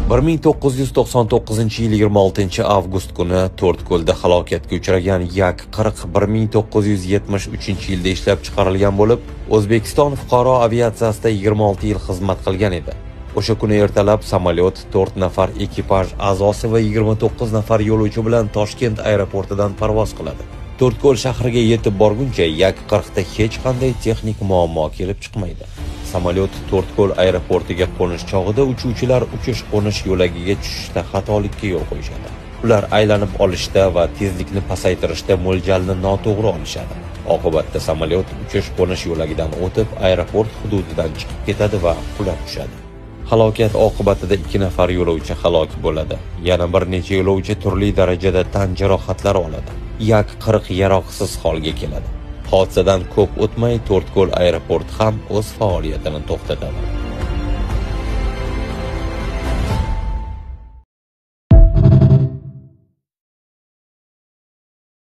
1999-yil 26-avgust kuni To'rtko'lda halokatga uchragan Yak-40 1973-yilda ishlab chiqarilgan bo'lib, O'zbekiston fuqaro aviatsiyasida 26 yil xizmat qilgan edi. O'sha kuni ertalab samolyot 4 nafar ekipaj a'zosi va 29 nafar yo'lovchi bilan Toshkent aeroportidan parvoz qiladi. To'rtko'l shahriga yetib borguncha Yak-40da hech qanday texnik muammo kelib chiqmaydi. Samolyot To'rtko'l aeroportiga qo'nish chog'ida uchuvchilar uchish-qo'nish yo'lagiga tushishda xatolikka yo'l qo'yishadi. Ular aylanib olishda va tezlikni pasaytirishda mo'ljalni noto'g'ri olishadi. Oqibatda samolyot uchish-qo'nish yo'lagidan o'tib, aeroport hududidan chiqib ketadi va qulab tushadi. Halokat oqibatida 2 nafar yo'lovchi halok bo'ladi. Yana bir necha yo'lovchi turli darajada tan jarohatlari oladi. Yak-40 yaroqsiz holga keladi. Hodisadan ko'p o'tmay To'rtko'l aeroporti ham o'z faoliyatini to'xtatadi.